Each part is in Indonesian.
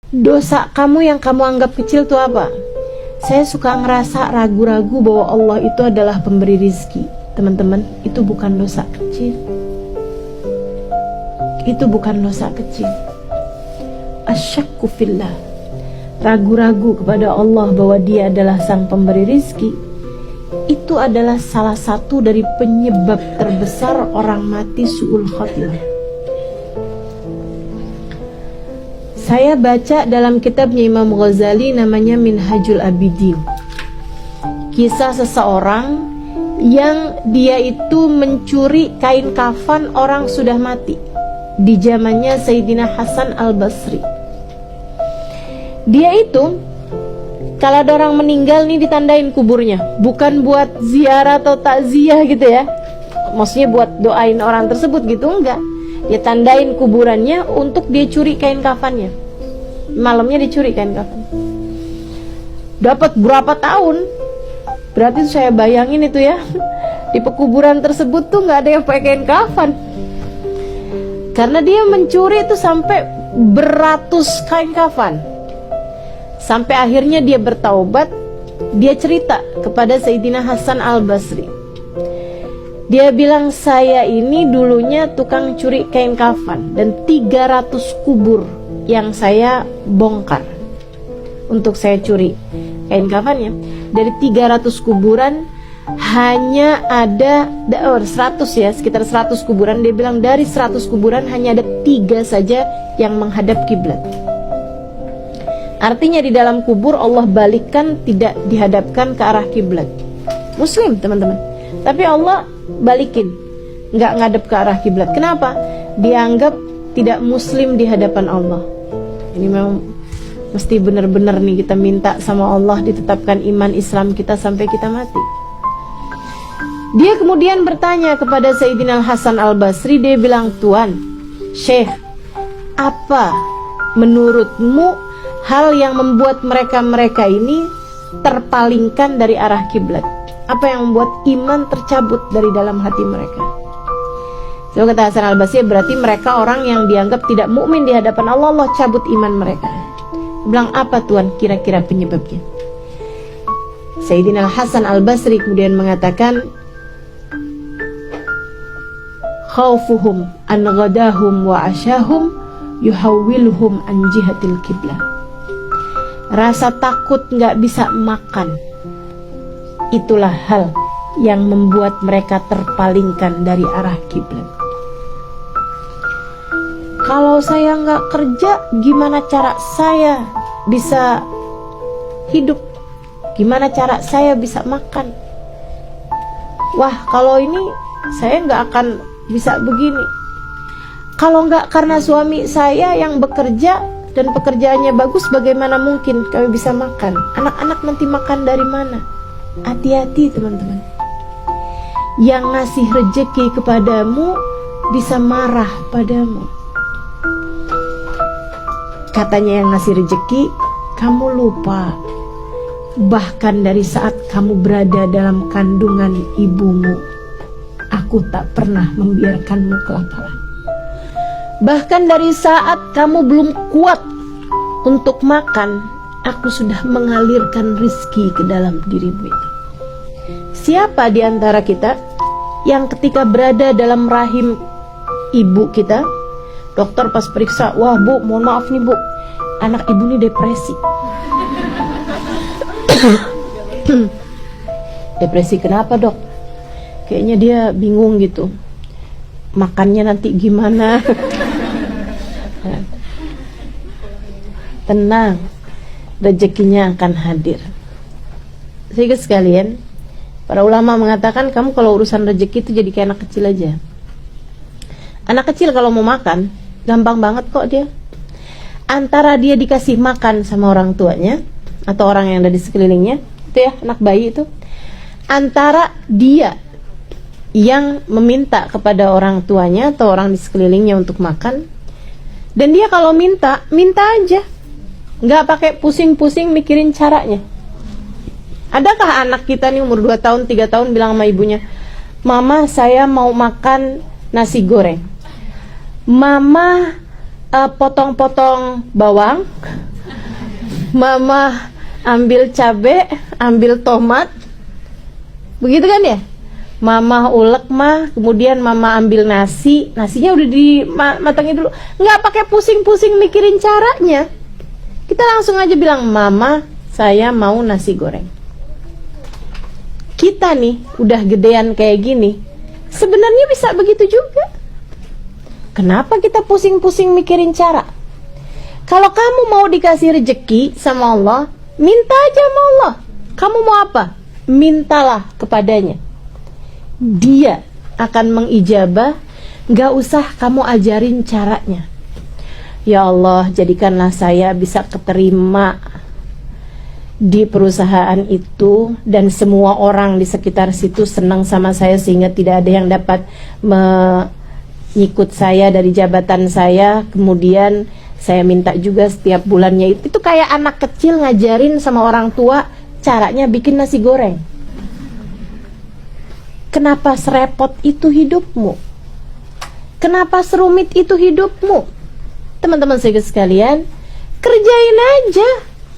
Dosa kamu yang kamu anggap kecil tuh apa? Saya suka ngerasa ragu-ragu bahwa Allah itu adalah pemberi rizki. Teman-teman, itu bukan dosa kecil. Itu bukan dosa kecil. Asyakku fillah, ragu-ragu kepada Allah bahwa Dia adalah sang pemberi rizki, itu adalah salah satu dari penyebab terbesar orang mati su'ul khatimah. Saya baca dalam kitabnya Imam Ghazali namanya Minhajul Abidin, kisah seseorang yang dia itu mencuri kain kafan orang sudah mati di zamannya Sayyidina Hasan Al-Basri. Dia itu kalau ada orang meninggal nih ditandain kuburnya, bukan buat ziarah atau takziah gitu ya, maksudnya buat doain orang tersebut gitu, enggak. Dia tandain kuburannya untuk dia curi kain kafannya. Malamnya dicuri kain kafan. Dapat berapa tahun? Berarti saya bayangin itu ya, di pekuburan tersebut tuh nggak ada yang pakai kain kafan, karena dia mencuri itu sampai beratus kain kafan. Sampai akhirnya dia bertaubat. Dia cerita kepada Sayyidina Hasan Al-Basri. Dia bilang, saya ini dulunya tukang curi kain kafan, dan 300 kubur yang saya bongkar untuk saya curi kain kafannya. Dari 300 kuburan hanya ada 100 ya, sekitar 100 kuburan. Dia bilang dari 100 kuburan hanya ada 3 saja yang menghadap kiblat. Artinya di dalam kubur Allah balikkan, tidak dihadapkan ke arah kiblat. Muslim teman-teman, tapi Allah balikin, nggak ngadep ke arah kiblat. Kenapa? Dianggap tidak muslim di hadapan Allah. Ini memang mesti benar-benar nih kita minta sama Allah ditetapkan iman Islam kita sampai kita mati. Dia kemudian bertanya kepada Sayyidina Hasan Al-Basri. Dia bilang, Tuan Syekh, apa menurutmu hal yang membuat mereka ini terpalingkan dari arah kiblat? Apa yang membuat iman tercabut dari dalam hati mereka? So, kata Hasan Al-Basri, berarti mereka orang yang dianggap tidak mukmin di hadapan Allah, Allah cabut iman mereka. Dia bilang, apa Tuan kira-kira penyebabnya? Sayyidina Hasan Al-Basri kemudian mengatakan, khaufuhum an ghadahum wa asyahum yuhawwiluhum an jihatil kiblah. Rasa takut nggak bisa makan, itulah hal yang membuat mereka terpalingkan dari arah kiblat. Kalau saya nggak kerja, gimana cara saya bisa hidup? Gimana cara saya bisa makan? Wah, kalau ini saya nggak akan bisa begini. Kalau nggak karena suami saya yang bekerja dan pekerjaannya bagus, bagaimana mungkin kami bisa makan? Anak-anak nanti makan dari mana? Hati-hati teman-teman. Yang ngasih rejeki kepadamu bisa marah padamu. Katanya yang ngasih rejeki, kamu lupa. Bahkan dari saat kamu berada dalam kandungan ibumu, aku tak pernah membiarkanmu kelaparan. Bahkan dari saat kamu belum kuat untuk makan, aku sudah mengalirkan rizki ke dalam dirimu itu. Siapa di antara kita yang ketika berada dalam rahim ibu kita, dokter pas periksa, wah bu, mohon maaf nih bu, anak ibu nih depresi. Depresi kenapa dok? Kayaknya dia bingung gitu, makannya nanti gimana. Tenang, rezekinya akan hadir. Sehingga sekalian, para ulama mengatakan kamu kalau urusan rezeki itu jadi kayak anak kecil aja. Anak kecil kalau mau makan, gampang banget kok dia. Antara dia dikasih makan sama orang tuanya atau orang yang ada di sekelilingnya, itu ya, anak bayi itu, antara dia yang meminta kepada orang tuanya atau orang di sekelilingnya untuk makan, dan dia kalau minta aja, nggak pakai pusing-pusing mikirin caranya. Adakah anak kita nih umur 2 tahun, 3 tahun bilang sama ibunya, Mama saya mau makan nasi goreng, Mama potong-potong bawang, Mama ambil cabe, ambil tomat, begitu kan ya? Mama ulek mah, kemudian mama ambil nasi, nasinya udah dimatangin dulu, nggak pakai pusing-pusing mikirin caranya. Kita langsung aja bilang, mama saya mau nasi goreng. Kita nih udah gedean kayak gini, sebenarnya bisa begitu juga. Kenapa kita pusing-pusing mikirin cara? Kalau kamu mau dikasih rejeki sama Allah, minta aja sama Allah. Kamu mau apa? Mintalah kepadanya. Dia akan mengijabah, gak usah kamu ajarin caranya. Ya Allah, jadikanlah saya bisa keterima di perusahaan itu, dan semua orang di sekitar situ senang sama saya, sehingga tidak ada yang dapat menyikut saya dari jabatan saya. Kemudian saya minta juga setiap bulannya itu kayak anak kecil ngajarin sama orang tua caranya bikin nasi goreng. Kenapa serepot itu hidupmu? Kenapa serumit itu hidupmu? Teman-teman saya sekalian, kerjain aja,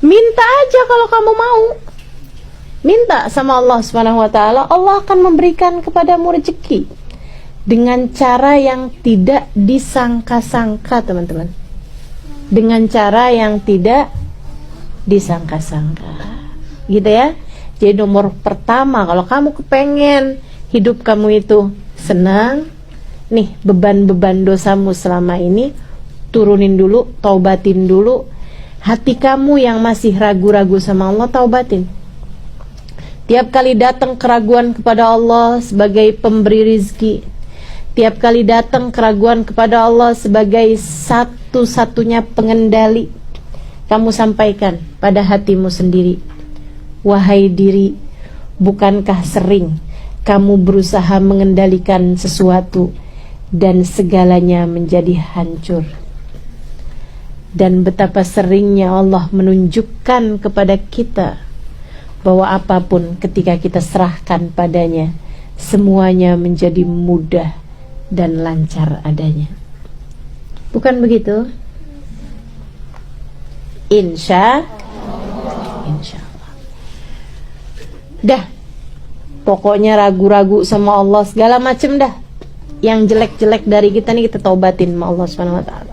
minta aja kalau kamu mau. Minta sama Allah Subhanahu wa taala, Allah akan memberikan kepadamu rezeki dengan cara yang tidak disangka-sangka, teman-teman. Dengan cara yang tidak disangka-sangka, gitu ya. Jadi nomor pertama, kalau kamu kepengen hidup kamu itu senang, nih beban-beban dosamu selama ini turunin dulu, taubatin dulu. Hati kamu yang masih ragu-ragu sama Allah, taubatin. Tiap kali datang keraguan kepada Allah sebagai pemberi rizki, tiap kali datang keraguan kepada Allah sebagai satu-satunya pengendali, kamu sampaikan pada hatimu sendiri, wahai diri, bukankah sering kamu berusaha mengendalikan sesuatu dan segalanya menjadi hancur? Dan betapa seringnya Allah menunjukkan kepada kita bahwa apapun ketika kita serahkan padanya, semuanya menjadi mudah dan lancar adanya. Bukan begitu? Insya Allah. Dah, pokoknya ragu-ragu sama Allah segala macem dah. Yang jelek-jelek dari kita nih kita taubatin sama Allah Subhanahu wa taala.